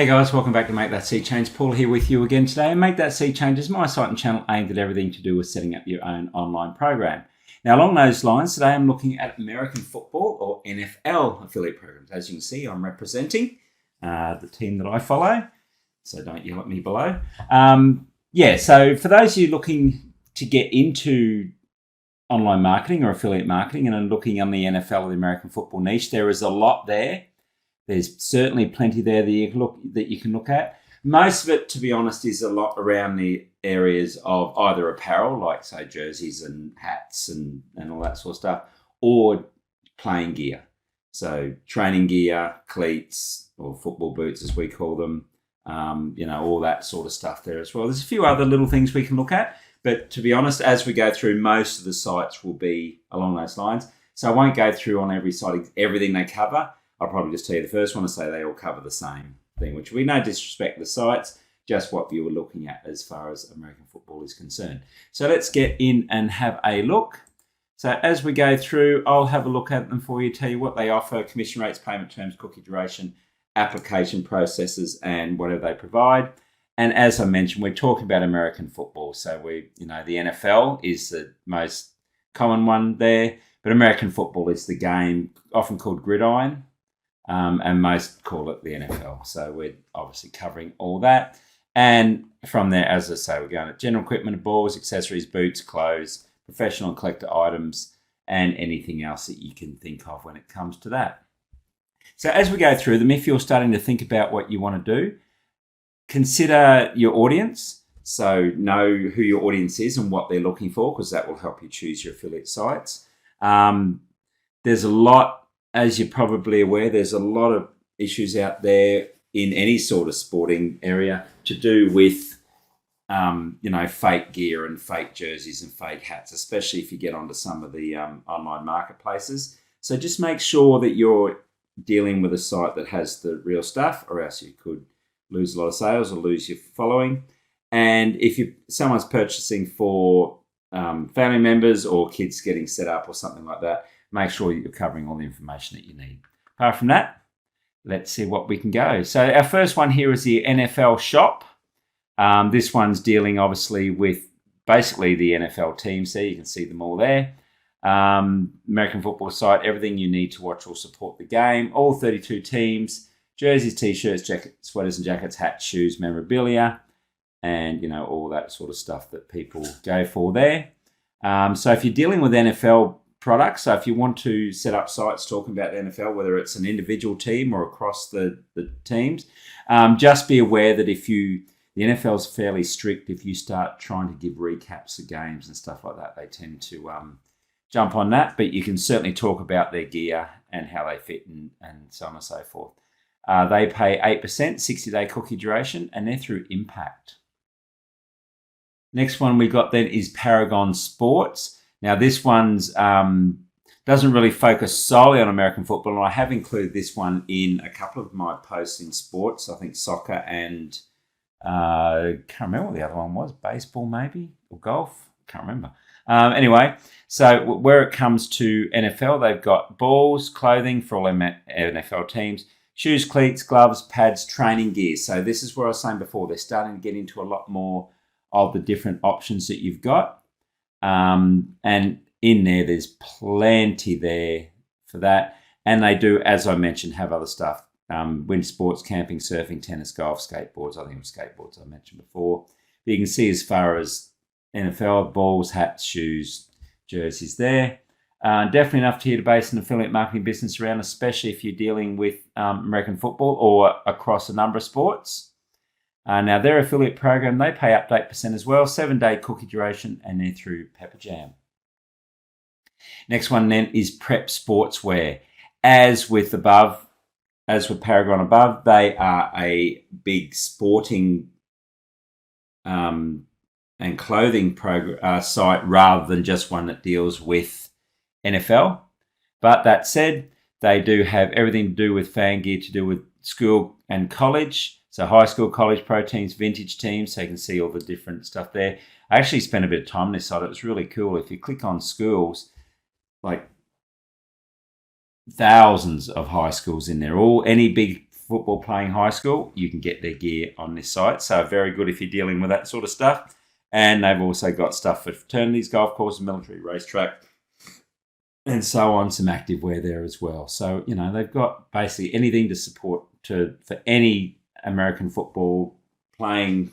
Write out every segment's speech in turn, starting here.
Hey guys, welcome back to Make That Sea Change. Paul here with you again today. And Make That Sea Change is my site and channel aimed at everything to do with setting up your own online program. Now, along those lines, today I'm looking at American football or NFL affiliate programs. As you can see, I'm representing the team that I follow, so don't yell at me below. So for those of you looking to get into online marketing or affiliate marketing and are looking on the NFL or the American football niche, there is a lot there. There's certainly plenty there that you can look at. Most of it, to be honest, is a lot around the areas of either apparel, like say jerseys and hats and all that sort of stuff, or playing gear. So training gear, cleats, or football boots as we call them, all that sort of stuff there as well. There's a few other little things we can look at, but to be honest, as we go through, most of the sites will be along those lines. So I won't go through on every site everything they cover. I'll probably just tell you the first one to say they all cover the same thing, which we no disrespect the sites, just what you were looking at as far as American football is concerned. So let's get in and have a look. So as we go through, I'll have a look at them for you, tell you what they offer, commission rates, payment terms, cookie duration, application processes, and whatever they provide. And as I mentioned, we're talking about American football. So the NFL is the most common one there, but American football is the game often called gridiron. And most call it the NFL. So we're obviously covering all that. And from there, as I say, we're going to general equipment, balls, accessories, boots, clothes, professional and collector items, and anything else that you can think of when it comes to that. So as we go through them, if you're starting to think about what you want to do, consider your audience. So know who your audience is and what they're looking for, because that will help you choose your affiliate sites. There's a lot. As you're probably aware, there's a lot of issues out there in any sort of sporting area to do with, fake gear and fake jerseys and fake hats, especially if you get onto some of the online marketplaces. So just make sure that you're dealing with a site that has the real stuff, or else you could lose a lot of sales or lose your following. And if someone's purchasing for family members or kids getting set up or something like that, make sure you're covering all the information that you need. Apart from that, let's see what we can go. So our first one here is the NFL shop. This one's dealing obviously with basically the NFL teams there. You can see them all there. American football site, everything you need to watch or support the game. All 32 teams, jerseys, t-shirts, jackets, sweaters and jackets, hats, shoes, memorabilia, and all that sort of stuff that people go for there. So if you're dealing with NFL products, so if you want to set up sites talking about the NFL, whether it's an individual team or across the teams, just be aware that the NFL's fairly strict. If you start trying to give recaps of games and stuff like that, they tend to jump on that, but you can certainly talk about their gear and how they fit and so on and so forth. They pay 8%, 60-day cookie duration, and they're through Impact. Next one we got then is Paragon Sports. Now, this one's doesn't really focus solely on American football, and I have included this one in a couple of my posts in sports. I think soccer and can't remember what the other one was, baseball maybe, or golf. Can't remember. Anyway, so where it comes to NFL, they've got balls, clothing for all NFL teams, shoes, cleats, gloves, pads, training gear. So this is where I was saying before, they're starting to get into a lot more of the different options that you've got. And in there's plenty there for that. And they do, as I mentioned, have other stuff. Wind sports, camping, surfing, tennis, golf, skateboards. I think it was skateboards I mentioned before. But you can see as far as NFL, balls, hats, shoes, jerseys there. Definitely enough to you to base an affiliate marketing business around, especially if you're dealing with American football or across a number of sports. Now, their affiliate program, they pay up to 8% as well, 7-day cookie duration, and they're through Pepper Jam. Next one then is Prep Sportswear. As with Paragon above, they are a big sporting and clothing site rather than just one that deals with NFL. But that said, they do have everything to do with fan gear, to do with school and college. So high school, college, pro teams, vintage teams, so you can see all the different stuff there. I actually spent a bit of time on this site. It was really cool. If you click on schools, like thousands of high schools in there, any big football playing high school, you can get their gear on this site. So very good if you're dealing with that sort of stuff. And they've also got stuff for fraternities, golf courses, military, racetrack, and so on, some active wear there as well. So, they've got basically anything to support for any American football playing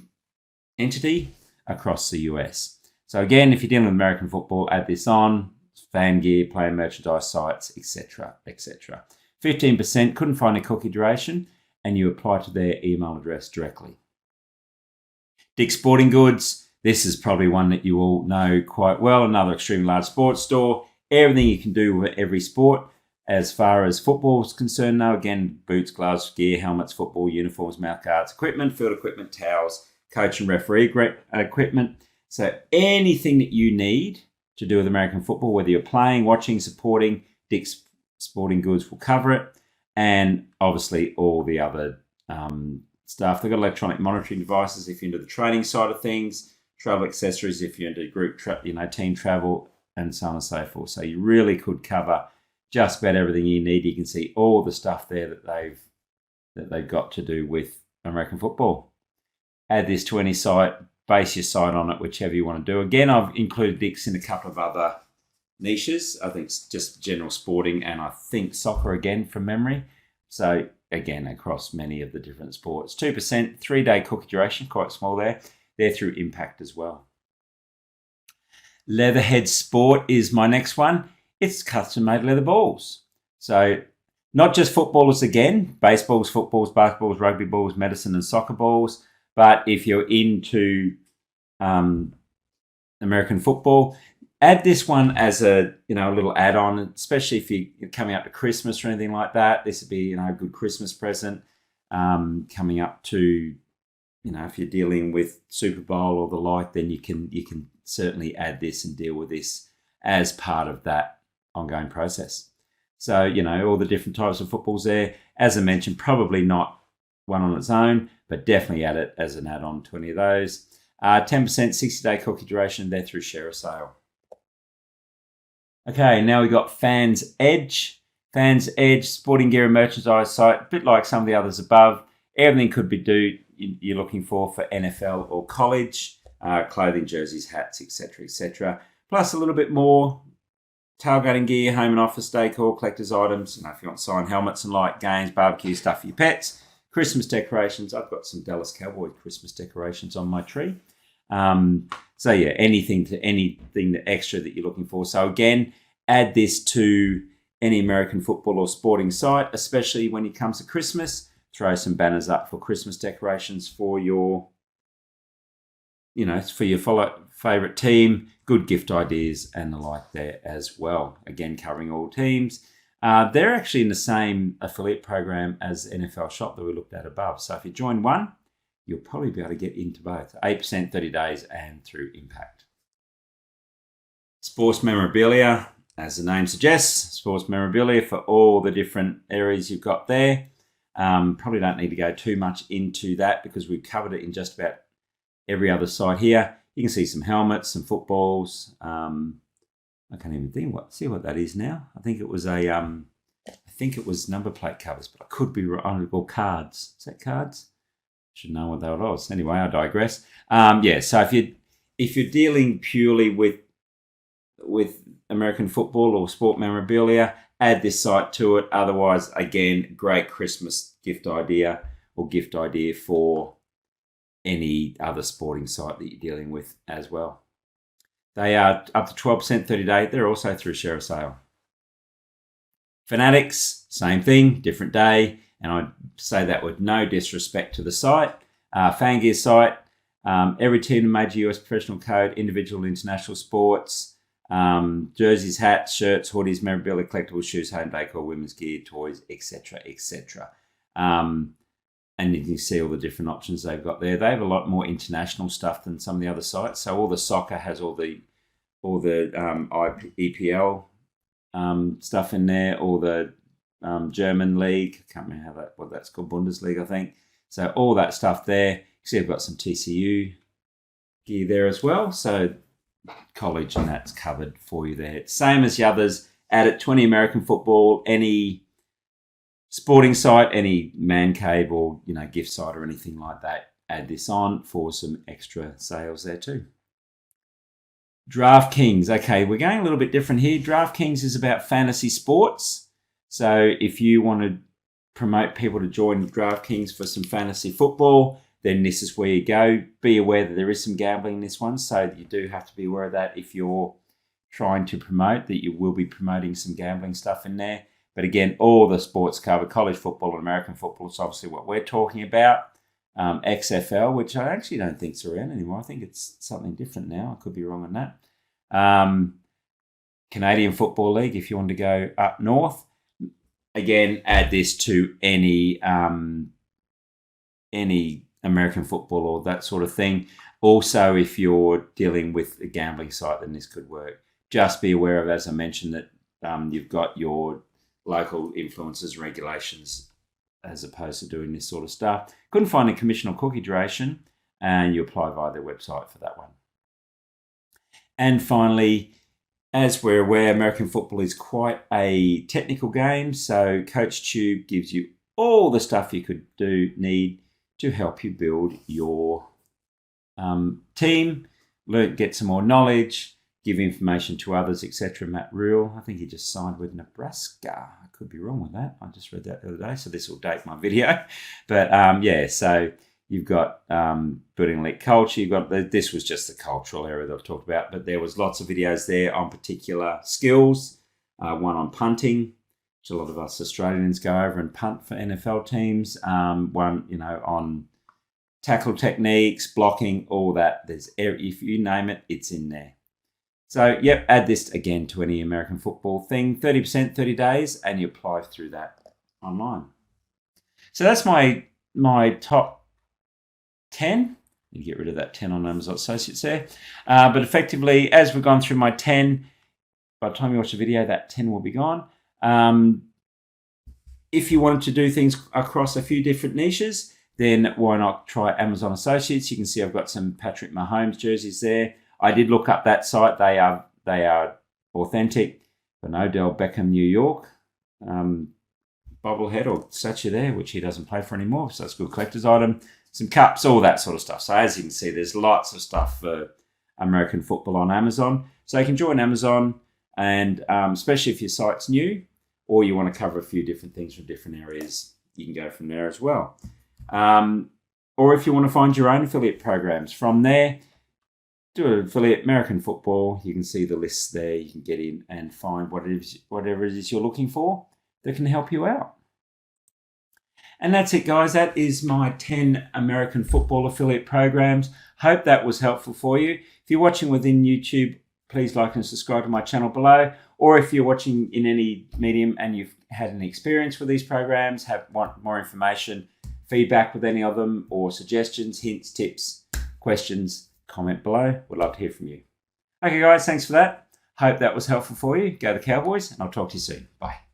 entity across the US. So again, if you're dealing with American football, add this on, fan gear, player merchandise sites, etc., etc. 15% couldn't find a cookie duration, and you apply to their email address directly. Dick's Sporting Goods, this is probably one that you all know quite well, another extremely large sports store. Everything you can do with every sport. As far as football is concerned, though, again, boots, gloves, gear, helmets, football, uniforms, mouthguards, equipment, field equipment, towels, coach and referee equipment. So anything that you need to do with American football, whether you're playing, watching, supporting, Dick's Sporting Goods will cover it. And obviously all the other stuff. They've got electronic monitoring devices if you're into the training side of things, travel accessories if you're into group, team travel, and so on and so forth. So you really could cover just about everything you need. You can see all the stuff there that they've got to do with American football. Add this to any site, base your site on it, whichever you want to do. Again, I've included Dick's in a couple of other niches. I think it's just general sporting and I think soccer again from memory. So again, across many of the different sports. 2%, 3-day cookie duration, quite small there. They're through Impact as well. Leatherhead Sport is my next one. It's custom-made leather balls. So not just footballers again, baseballs, footballs, basketballs, rugby balls, medicine and soccer balls. But if you're into American football, add this one as a little add-on, especially if you're coming up to Christmas or anything like that. This would be a good Christmas present coming up to if you're dealing with Super Bowl or the like, then you can certainly add this and deal with this as part of that ongoing process. So all the different types of footballs there. As I mentioned, probably not one on its own, but definitely add it as an add-on to any of those. 10%, 60-day cookie duration. They're through Share a Sale. Okay, now we've got Fans Edge. Fans Edge, sporting gear and merchandise site, a bit like some of the others above. Everything could be you're looking for NFL or college, clothing, jerseys, hats, etc., etc. Plus a little bit more tailgating gear, home and office decor, collector's items. If you want signed helmets and like games, barbecue stuff for your pets, Christmas decorations. I've got some Dallas Cowboy Christmas decorations on my tree. So yeah, anything that extra that you're looking for. So again, add this to any American football or sporting site, especially when it comes to Christmas. Throw some banners up for Christmas decorations for your, favourite team. Good gift ideas and the like there as well. Again, covering all teams. They're actually in the same affiliate program as NFL Shop that we looked at above. So if you join one, you'll probably be able to get into both. 8%, 30 days, and through Impact. Sports Memorabilia, as the name suggests, sports memorabilia for all the different areas you've got there. Probably don't need to go too much into that because we've covered it in just about every other site here. You can see some helmets, some footballs. I can't even see what that is now. I think it was number plate covers, but I could be wrong. Or cards. Is that cards? Should know what that was. Anyway, I digress. So if you're dealing purely with American football or sport memorabilia, add this site to it. Otherwise, again, great Christmas gift idea for any other sporting site that you're dealing with as well. They are up to 12% 30-day. They're also through Share a Sale. Fanatics, same thing, different day. And I say that with no disrespect to the site. Fan gear site, every team in major US professional code, individual and international sports, jerseys, hats, shirts, hoodies, memorabilia, collectibles, shoes, home decor, women's gear, toys, etc., etc. And you can see all the different options they've got there. They have a lot more international stuff than some of the other sites. So all the soccer has all the EPL stuff in there, all the German league. I can't remember what that's called, Bundesliga, I think. So all that stuff there. You see I've got some TCU gear there as well. So college and that's covered for you there. Same as the others. Add it to any American football, any sporting site, any man cave or gift site or anything like that, add this on for some extra sales there too. DraftKings. Okay, we're going a little bit different here. DraftKings is about fantasy sports. So if you want to promote people to join DraftKings for some fantasy football, then this is where you go. Be aware that there is some gambling in this one, so you do have to be aware of that if you're trying to promote, that you will be promoting some gambling stuff in there. But again, all the sports covered, college football and American football is obviously what we're talking about. XFL, which I actually don't think is around anymore. I think it's something different now. I could be wrong on that. Canadian Football League, if you want to go up north. Again, add this to any American football or that sort of thing. Also, if you're dealing with a gambling site, then this could work. Just be aware of, as I mentioned, that you've got your local influences and regulations as opposed to doing this sort of stuff. Couldn't find a commission or cookie duration, and you apply via their website for that one. And finally, as we're aware, American football is quite a technical game, so CoachTube gives you all the stuff you could need to help you build your team, get some more knowledge, give information to others, etc. Matt Rule, I think he just signed with Nebraska. I could be wrong with that. I just read that the other day, so this will date my video. But so you've got building elite culture. You've got this was just the cultural area that I've talked about, but there was lots of videos there on particular skills. One on punting, which a lot of us Australians go over and punt for NFL teams. One, on tackle techniques, blocking, all that. If you name it, it's in there. So, add this again to any American football thing. 30%, 30 days, and you apply through that online. So that's my top 10. You get rid of that 10 on Amazon Associates there. But effectively, as we've gone through my 10, by the time you watch the video, that 10 will be gone. If you wanted to do things across a few different niches, then why not try Amazon Associates? You can see I've got some Patrick Mahomes jerseys there. I did look up that site. They are authentic. An Odell Beckham, New York bobblehead or statue there, which he doesn't play for anymore. So it's a good collector's item. Some cups, all that sort of stuff. So as you can see, there's lots of stuff for American football on Amazon. So you can join Amazon, and especially if your site's new or you want to cover a few different things from different areas, you can go from there as well. Or if you want to find your own affiliate programs from there, do an affiliate American football. You can see the lists there. You can get in and find whatever it is you're looking for that can help you out. And that's it, guys. That is my 10 American football affiliate programs. Hope that was helpful for you. If you're watching within YouTube, please like and subscribe to my channel below. Or if you're watching in any medium and you've had an experience with these programs, want more information, feedback with any of them, or suggestions, hints, tips, questions, comment below. Would love to hear from you. Okay, guys, thanks for that. Hope that was helpful for you. Go the Cowboys, and I'll talk to you soon. Bye.